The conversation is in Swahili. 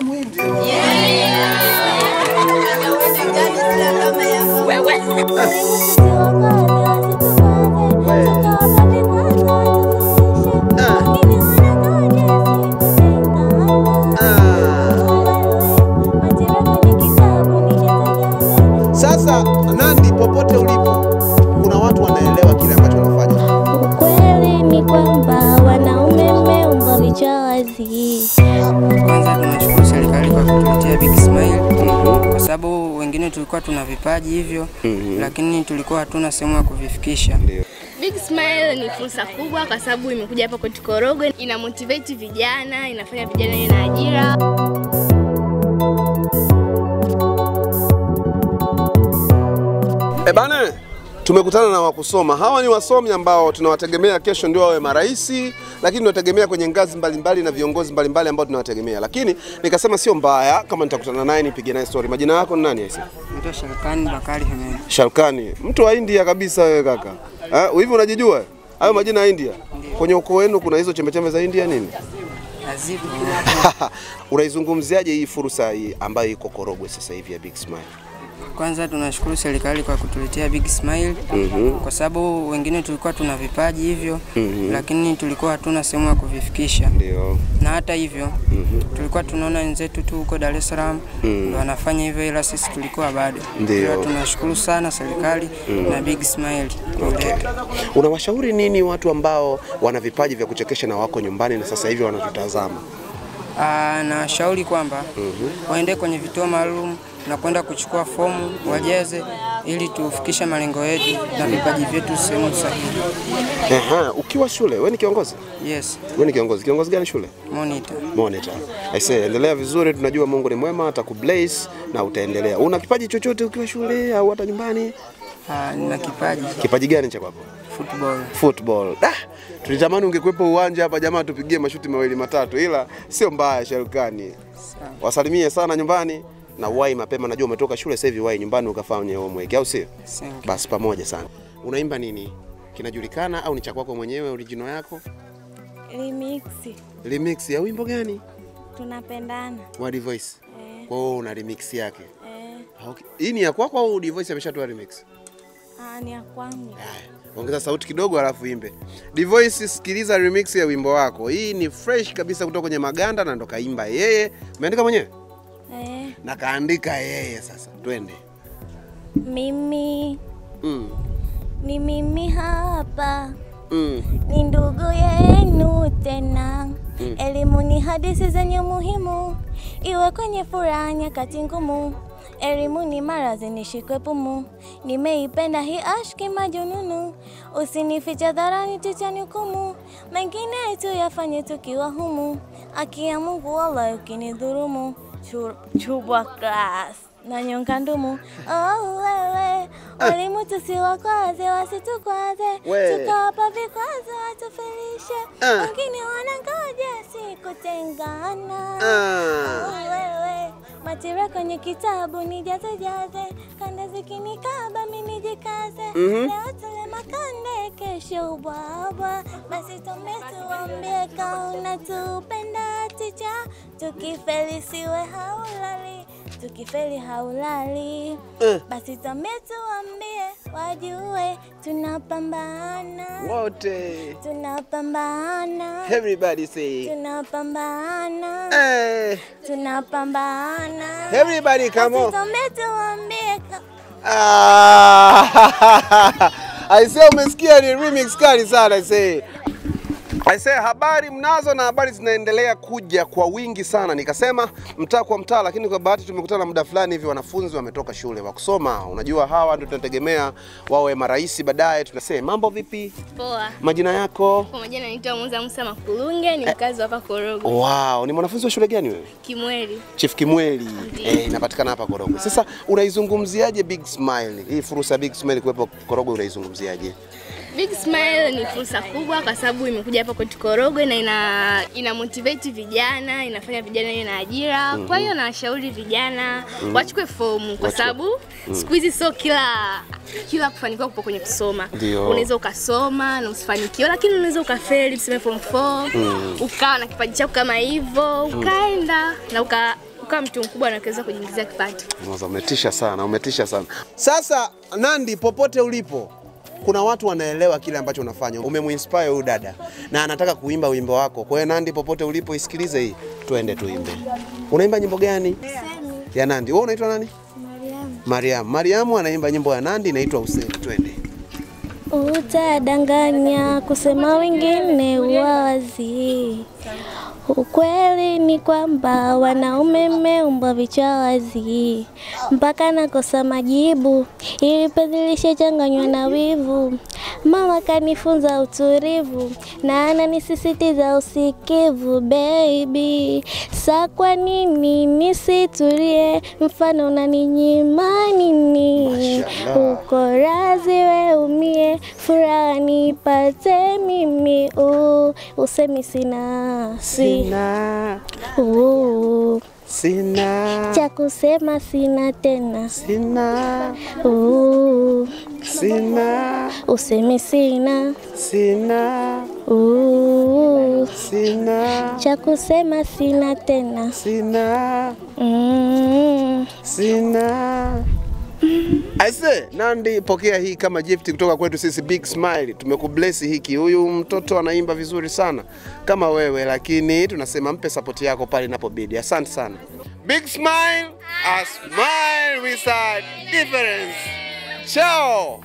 Mwindi. Sasa Nandi, popote ulipo, kuna watu wanaelewa kile ambacho unafanya. Ukweli ni kwamba wanaume mmeumbwa vichwa wazi. Kwanza tunashukuru serikali kwa kutuletea Big Smile, kwa sababu wengine tulikuwa tuna vipaji hivyo, lakini tulikuwa hatuna sehemu ya kuvifikisha. Big Smile ni fursa kubwa kwa sababu imekuja hapa kwetu Korogwe, ina motivate vijana, inafanya vijana wawe na ajira. Bana, tumekutana na wakusoma. Hawa ni wasomi ambao tunawategemea kesho ndio wawe maraisi, lakini tunategemea kwenye ngazi mbalimbali na viongozi mbalimbali ambao tunawategemea. Lakini nikasema sio mbaya kama nitakutana naye nipige naye story. Majina yako ni nani Aisha? Naitwa Shalkani Bakari Hemed. Shalkani, mtu wa India kabisa wewe kaka. Hivi unajijua? Hayo majina ya India. Kwenye ukoo wenu kuna hizo chembe za India nini? Azibu. Unaizungumziaje hii fursa hii ambayo iko Korogwe sasa hivi ya Big Smile? Kwanza tunashukuru serikali kwa kutuletea Big Smile, kwa sababu wengine tulikuwa tuna vipaji hivyo, lakini tulikuwa hatuna sehemu ya kuvifikisha. Ndio. Na hata hivyo, tulikuwa tunaona wenzetu tu huko Dar es Salaam ndio wanafanya hivyo, ila sisi tulikuwa bado. Ndio. Tunashukuru sana serikali na Big Smile. Okay. Unawashauri nini watu ambao wana vipaji vya kuchekesha na wako nyumbani na sasa hivi wanatutazama? Na shauri kwamba waende kwenye vituo maalum na kwenda kuchukua fomu wajeze ili tufikishe malengo yetu na vipaji vyetu sehemu sahihi. Ukiwa shule, wewe ni kiongozi? Yes. Wewe ni kiongozi. Kiongozi gani shule? Monitor. Monitor. I say endelea vizuri, tunajua Mungu ni mwema, atakubless na utaendelea. Una kipaji chochote ukiwa shule au hata nyumbani? Nina kipaji. Kipaji gani cha kwako? Football. Football. Tulitamani ungekuepo uwanja hapa jamaa tupigie mashuti mawili matatu, ila sio mbaya Shalkani. Wasalimie sana nyumbani na wai mapema, najua umetoka shule sasa hivi wai nyumbani ukafanye homework au sio? Basi pamoja sana. Unaimba nini? Kinajulikana au ni cha kwako mwenyewe original yako? Remix. Remix ya wimbo gani? Tunapendana. Wa Voice. Kwa hiyo una remix yake. Okay. Hii ni ya kwako au Voice ameshatoa remix? Ni ya kwangu. Ongeza sauti kidogo alafu imbe. Voice, sikiliza remix ya wimbo wako. Hii ni fresh kabisa kutoka kwenye maganda na ndo kaimba yeye. Umeandika mwenyewe? Na kaandika yeye sasa. Twende. Mimi. Ni mimi hapa. Ni ndugu yenu tena. Elimu ni hadithi zenye muhimu. Iwe kwenye furaha nyakati ngumu. Elimu ni maradhi nishikwe pumu. Nimeipenda hii ashki majununu. Usinificha dharani tichani hukumu. Mengine tu yafanye tukiwa humu. Haki ya Mungu wallahi ukinidhulumu. Chubwa class na nyonga ndumu. Wewe walimu tusiwakwaze wasitukwaze. Tukawapa vikwazo watufelishe. Wengine wanangoja sikutengana. Wewe matira kwenye kitabu nijaze kanda zikinikaba mimi nijikaze. Leo tule makande kesho ubwabwa. Basi tumetuambie kauna tupenda ticha. Tukifeli siwe haulali. Tukifeli haulali. Basi tumetuambie wajue tunapambana. Wote. Tunapambana. Everybody say. Tunapambana. Tunapambana. Everybody come on. I say umesikia ni remix kali sana I say habari mnazo na habari zinaendelea kuja kwa wingi sana. Nikasema mtaa kwa mtaa, lakini kwa bahati tumekutana muda fulani hivi wanafunzi wametoka shule wa kusoma. Unajua hawa ndio tunategemea wawe maraisi baadaye. Tunasema mambo vipi? Poa. Majina yako? Kwa majina naitwa Musa Makulunge, ni mkazi hapa Korogwe. Wow, ni mwanafunzi wa shule gani wewe? Kimweli. Chief Kimweli. Inapatikana hapa Korogwe. Sasa unaizungumziaje Big Smile? Hii fursa Big Smile kuwepo Korogwe unaizungumziaje? Big Smile ni fursa kubwa kwa sababu imekuja hapa kwetu Korogwe na ina motivate vijana, inafanya vijana wawe na ajira. Kwa hiyo nawashauri vijana wachukue fomu kwa sababu siku hizi sio kila kufanikiwa kupo kwenye kusoma. Unaweza ukasoma na usifanikiwe, lakini unaweza ukafeli tuseme form 4, ukawa na kipaji chako kama hivyo, ukaenda na ukawa mtu mkubwa na kuweza kujiingizia kipato. Umetisha sana, umetisha sana. Sasa Nandy, popote ulipo, kuna watu wanaelewa kile ambacho unafanya. Umemuinspire huyu dada na anataka kuimba wimbo wako. Kwa hiyo Nandy, popote ulipo, isikilize hii. Tuende tuimbe. Unaimba nyimbo gani? Ya Nandy. Wewe unaitwa nani? Mariam. Mariam anaimba nyimbo ya Nandy inaitwa Usemi. Twende. Utadanganya kusema wengine wazi. Ukweli ni kwamba wanaume mmeumbwa vichwa wazi. Mpaka nakosa majibu ili penzi lishachanganywa na wivu. Mama kanifunza utulivu na ananisisitiza usikivu. Baby, sa kwa nini nisitulie? Mfano unaninyima nini? Uko razi we umie, furaha nipate mimi. Usemi sina cha kusema sina tena. Usemi sina cha kusema sina tena. Aise, Nandy, pokea hii kama gift kutoka kwetu sisi Big Smile. Tumekubless hiki. Huyu mtoto anaimba vizuri sana kama wewe, lakini tunasema mpe support yako pale inapobidi. Asante sana. Big Smile, a smile with a difference. Ciao.